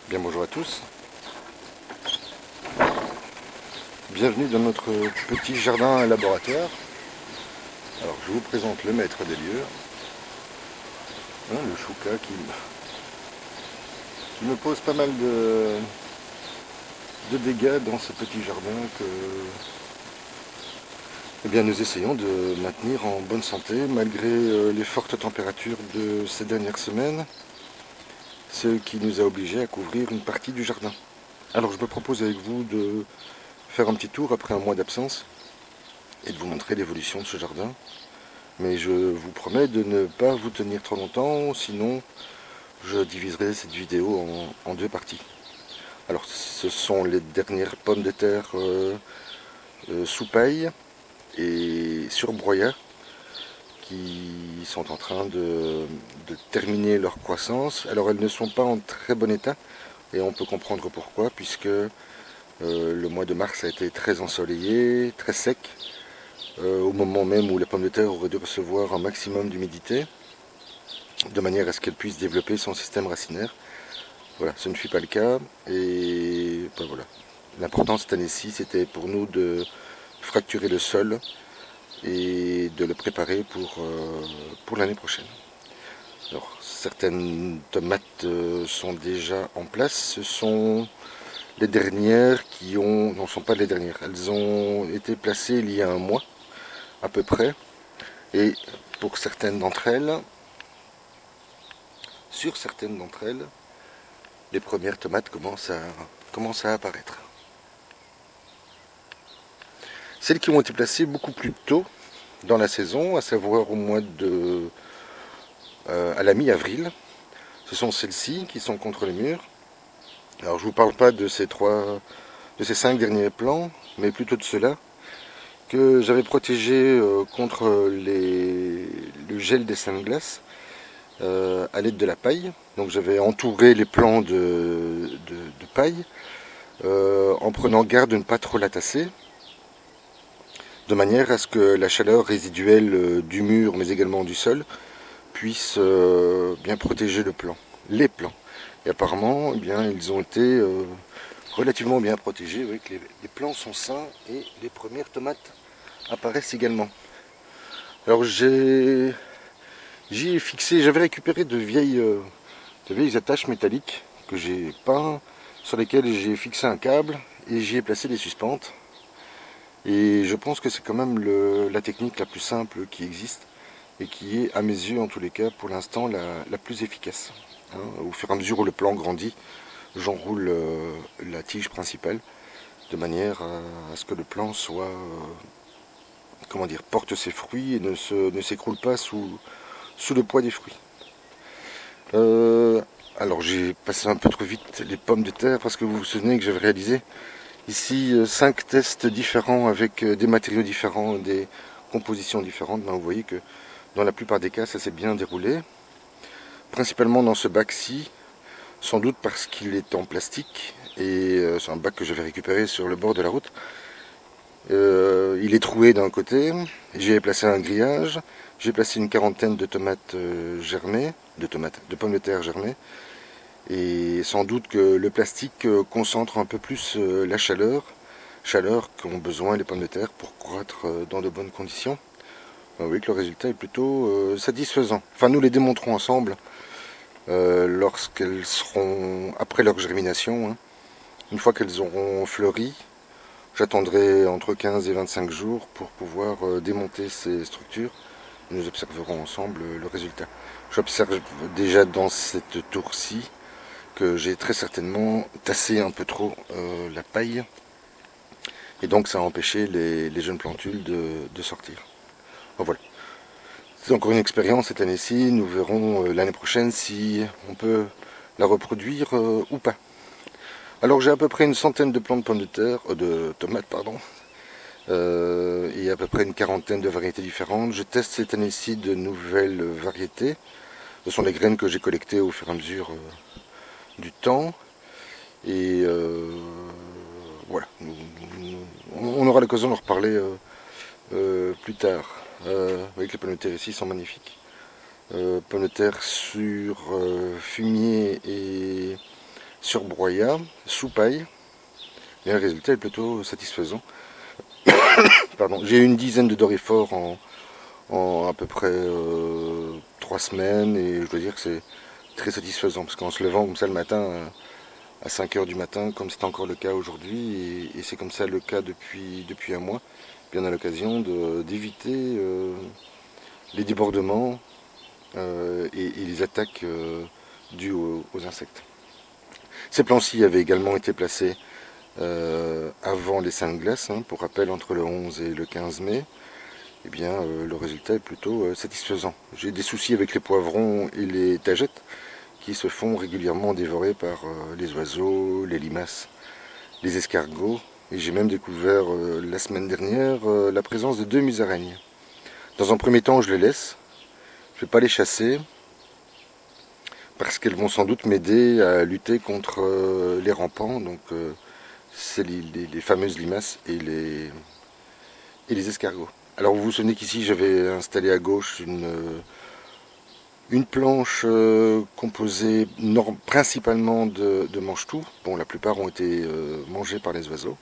Bien bonjour à tous, bienvenue dans notre petit jardin laboratoire. Alors je vous présente le maître des lieux, le chouka qui me pose pas mal de dégâts dans ce petit jardin que nous essayons de maintenir en bonne santé malgré les fortes températures de ces dernières semaines, ce qui nous a obligés à couvrir une partie du jardin. Alors je me propose avec vous de faire un petit tour après un mois d'absence et de vous montrer l'évolution de ce jardin. Mais je vous promets de ne pas vous tenir trop longtemps, sinon je diviserai cette vidéo en deux parties. Alors ce sont les dernières pommes de terre sous paille et sur broyat qui sont en train de terminer leur croissance. Alors elles ne sont pas en très bon état et on peut comprendre pourquoi, puisque le mois de mars a été très ensoleillé, très sec, au moment même où la pomme de terre aurait dû recevoir un maximum d'humidité, de manière à ce qu'elle puisse développer son système racinaire. Voilà, ce ne fut pas le cas, et ben voilà. L'important cette année-ci, c'était pour nous de fracturer le sol et de le préparer pour l'année prochaine. Alors, certaines tomates sont déjà en place, ce sont les dernières qui ont... Non, ce ne sont pas les dernières, elles ont été placées il y a un mois, à peu près, et pour certaines d'entre elles, sur certaines d'entre elles, les premières tomates commencent à apparaître. Celles qui ont été placées beaucoup plus tôt dans la saison, à savoir au mois de... à la mi-avril, ce sont celles-ci qui sont contre les murs. Alors je ne vous parle pas de ces 5 derniers plants, mais plutôt de ceux-là que j'avais protégés contre le gel des seins de glace à l'aide de la paille. Donc j'avais entouré les plants de paille en prenant garde de ne pas trop la tasser, de manière à ce que la chaleur résiduelle du mur, mais également du sol, puisse bien protéger les plants. Et apparemment, eh bien, ils ont été relativement bien protégés. Vous voyez que les plants sont sains et les premières tomates apparaissent également. Alors j'y ai fixé, j'avais récupéré de vieilles attaches métalliques que j'ai peint, sur lesquelles j'ai fixé un câble et j'y ai placé des suspentes. Et je pense que c'est quand même la technique la plus simple qui existe et qui est, à mes yeux en tous les cas, pour l'instant la plus efficace. Hein, au fur et à mesure où le plant grandit, j'enroule la tige principale de manière à ce que le plant soit, porte ses fruits et ne s'écroule pas sous le poids des fruits. Alors j'ai passé un peu trop vite les pommes de terre parce que vous vous souvenez que j'avais réalisé ici 5 tests différents avec des matériaux différents, des compositions différentes. Ben, vous voyez que dans la plupart des cas ça s'est bien déroulé. Principalement dans ce bac-ci, sans doute parce qu'il est en plastique et c'est un bac que j'avais récupéré sur le bord de la route. Il est troué d'un côté, j'ai placé un grillage, j'ai placé une quarantaine de tomates germées, de pommes de terre germées, et sans doute que le plastique concentre un peu plus la chaleur qu'ont besoin les pommes de terre pour croître dans de bonnes conditions. Vous voyez que le résultat est plutôt satisfaisant. Enfin, nous les démontrons ensemble lorsqu'elles seront après leur germination, hein. Une fois qu'elles auront fleuri, j'attendrai entre 15 et 25 jours pour pouvoir démonter ces structures. Nous observerons ensemble le résultat. J'observe déjà dans cette tour-ci que j'ai très certainement tassé un peu trop la paille. Et donc ça a empêché les jeunes plantules de sortir. Bon, voilà. C'est encore une expérience cette année-ci. Nous verrons l'année prochaine si on peut la reproduire ou pas. Alors j'ai à peu près une centaine de plants de pommes de terre, de tomates pardon, et à peu près une quarantaine de variétés différentes. Je teste cette année-ci de nouvelles variétés. Ce sont les graines que j'ai collectées au fur et à mesure du temps. Et voilà, on aura l'occasion d'en reparler plus tard. Vous voyez que les pommes de terre ici sont magnifiques. Pommes de terre sur fumier et sur broyat, sous paille, et le résultat est plutôt satisfaisant. Pardon, j'ai eu une dizaine de doryphores en à peu près 3 semaines, et je dois dire que c'est très satisfaisant, parce qu'en se levant comme ça le matin, à 5 heures du matin, comme c'est encore le cas aujourd'hui, et c'est comme ça le cas depuis un mois, puis on a l'occasion d'éviter les débordements et les attaques dues aux insectes. Ces plans-ci avaient également été placés avant les Saintes Glaces, hein, pour rappel entre le 11 et le 15 mai. Eh bien, le résultat est plutôt satisfaisant. J'ai des soucis avec les poivrons et les tagettes qui se font régulièrement dévorer par les oiseaux, les limaces, les escargots. Et j'ai même découvert la semaine dernière la présence de 2 musaraignes. Dans un premier temps, je les laisse. Je ne vais pas les chasser parce qu'elles vont sans doute m'aider à lutter contre les rampants, donc c'est les fameuses limaces et les escargots. Alors vous vous souvenez qu'ici j'avais installé à gauche une planche composée principalement de mange-tout. Bon, la plupart ont été mangés par les oiseaux.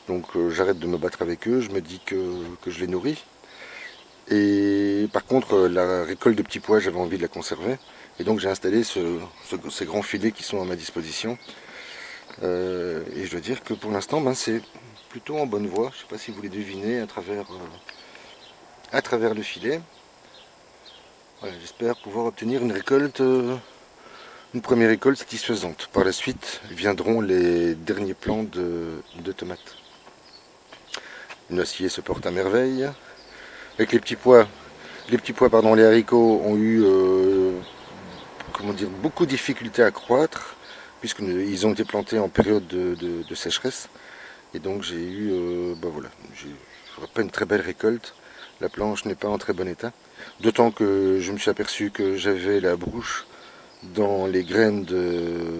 Donc j'arrête de me battre avec eux, je me dis que je les nourris. Et par contre, la récolte de petits pois, j'avais envie de la conserver. Et donc j'ai installé ces grands filets qui sont à ma disposition. Et je dois dire que pour l'instant, ben, c'est plutôt en bonne voie. Je ne sais pas si vous les devinez à travers le filet. Voilà, j'espère pouvoir obtenir une première récolte satisfaisante. Par la suite viendront les derniers plants de tomates. Le noisetier se porte à merveille. Avec les petits pois, les haricots ont eu beaucoup de difficultés à croître, puisqu'ils ont été plantés en période de sécheresse. Et donc j'ai eu, voilà, j'ai pas une très belle récolte. La planche n'est pas en très bon état. D'autant que je me suis aperçu que j'avais la brouche dans les graines de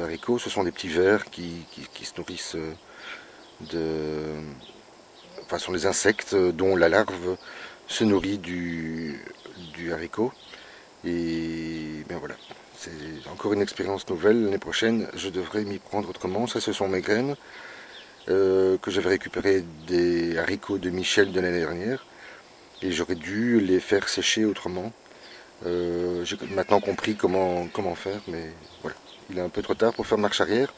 haricots. Ce sont des petits vers qui se nourrissent enfin, sont des insectes dont la larve se nourrit du haricot. Et bien voilà, c'est encore une expérience nouvelle. L'année prochaine, je devrais m'y prendre autrement. Ça, ce sont mes graines que j'avais récupérées des haricots de Michel de l'année dernière. Et j'aurais dû les faire sécher autrement. J'ai maintenant compris comment faire, mais voilà. Il est un peu trop tard pour faire marche arrière.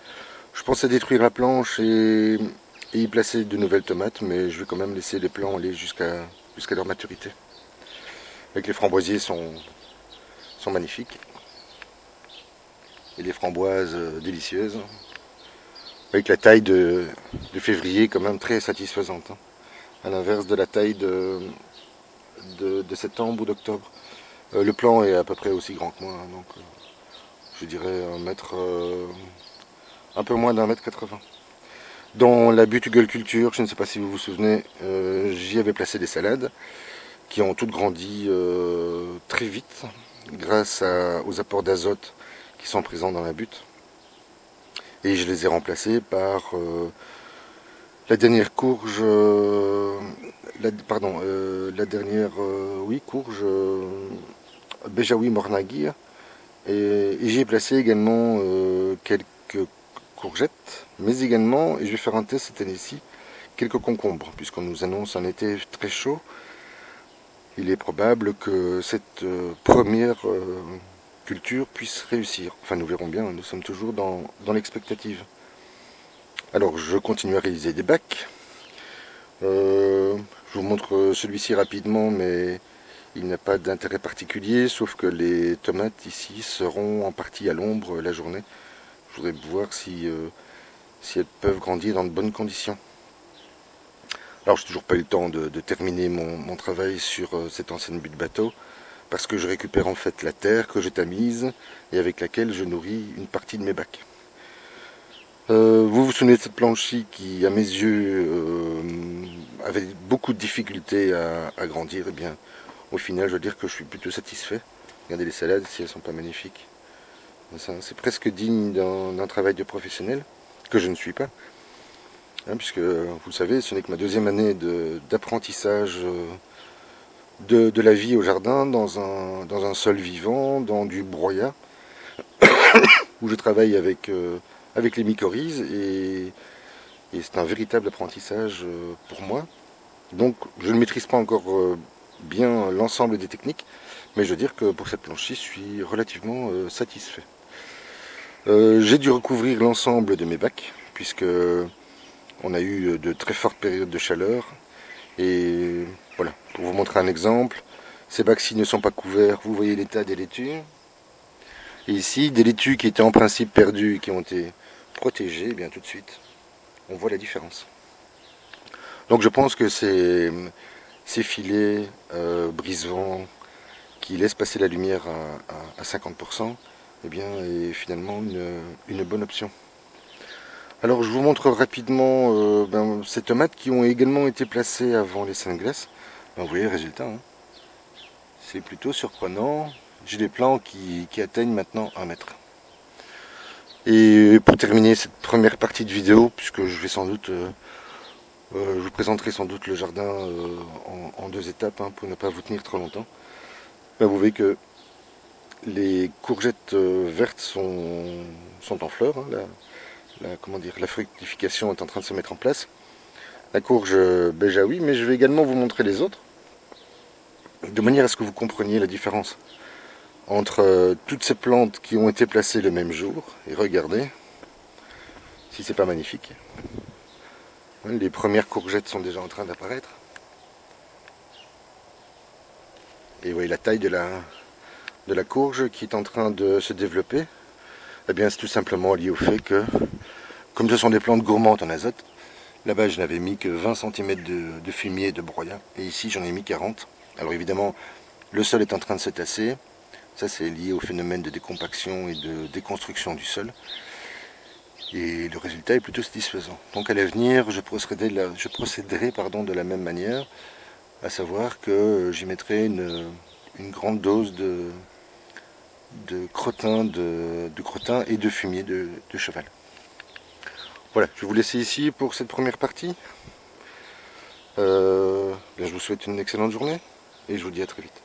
Je pensais détruire la planche et y placer de nouvelles tomates, mais je vais quand même laisser les plants aller jusqu'à leur maturité. Avec les framboisiers sont magnifiques. Et les framboises délicieuses. Avec la taille de février quand même très satisfaisante. Hein. À l'inverse de la taille de septembre ou d'octobre. Le plant est à peu près aussi grand que moi, hein, donc je dirais un peu moins d'1,80 m. Dans la Butugel culture, je ne sais pas si vous vous souvenez, j'y avais placé des salades qui ont toutes grandi très vite grâce aux apports d'azote qui sont présents dans la butte. Et je les ai remplacés par la dernière courge, courge Bejaoui Mornagui. Et j'y ai placé également quelques courgettes, mais également, et je vais faire un test cette année-ci, quelques concombres, puisqu'on nous annonce un été très chaud. Il est probable que cette première culture puisse réussir. Enfin, nous verrons bien, nous sommes toujours dans l'expectative. Alors, je continue à réaliser des bacs. Je vous montre celui-ci rapidement, mais il n'a pas d'intérêt particulier, sauf que les tomates ici seront en partie à l'ombre la journée. Je voudrais voir si elles peuvent grandir dans de bonnes conditions. Alors, j'ai toujours pas eu le temps de terminer mon travail sur cette ancienne butte bateau, parce que je récupère en fait la terre que j'ai tamise et avec laquelle je nourris une partie de mes bacs. Vous vous souvenez de cette planche-ci qui, à mes yeux, avait beaucoup de difficultés à grandir. Eh bien, au final, je dois dire que je suis plutôt satisfait. Regardez les salades, si elles sont pas magnifiques. C'est presque digne d'un travail de professionnel, que je ne suis pas. Hein, puisque, vous le savez, ce n'est que ma deuxième année d'apprentissage de la vie au jardin, dans un sol vivant, dans du broyat. où je travaille avec les mycorhizes et c'est un véritable apprentissage pour moi. Donc je ne maîtrise pas encore bien l'ensemble des techniques, mais je veux dire que pour cette planche-ci, je suis relativement satisfait. J'ai dû recouvrir l'ensemble de mes bacs, puisque on a eu de très fortes périodes de chaleur. Et voilà, pour vous montrer un exemple, ces bacs-ci ne sont pas couverts, vous voyez l'état des laitues. Et ici, des laitues qui étaient en principe perdues, qui ont été protégées, et bien tout de suite, on voit la différence. Donc je pense que ces filets brise-vent qui laissent passer la lumière à 50%, eh bien, est finalement une bonne option. Alors je vous montre rapidement ces tomates qui ont également été placées avant les seins de glace. Vous voyez le résultat, hein. C'est plutôt surprenant. J'ai des plants qui atteignent maintenant 1 mètre. Et pour terminer cette première partie de vidéo, puisque je vais sans doute, je vous présenterai sans doute le jardin en 2 étapes, hein, pour ne pas vous tenir trop longtemps. Ben, vous voyez que les courgettes vertes sont en fleurs, hein, comment dire, la fructification est en train de se mettre en place. La courge beige, oui, mais je vais également vous montrer les autres, de manière à ce que vous compreniez la différence entre toutes ces plantes qui ont été placées le même jour. Et regardez, si c'est pas magnifique. Les premières courgettes sont déjà en train d'apparaître. Et vous voyez la taille de la courge qui est en train de se développer. Eh bien, c'est tout simplement lié au fait que, comme ce sont des plantes gourmandes en azote, là-bas je n'avais mis que 20 cm de fumier de broyat, et ici j'en ai mis 40. Alors évidemment, le sol est en train de se tasser. Ça, c'est lié au phénomène de décompaction et de déconstruction du sol. Et le résultat est plutôt satisfaisant. Donc à l'avenir, je procéderai de la même manière, à savoir que j'y mettrai une grande dose de crottin et de fumier de cheval. Voilà, je vais vous laisser ici pour cette première partie. Je vous souhaite une excellente journée et je vous dis à très vite.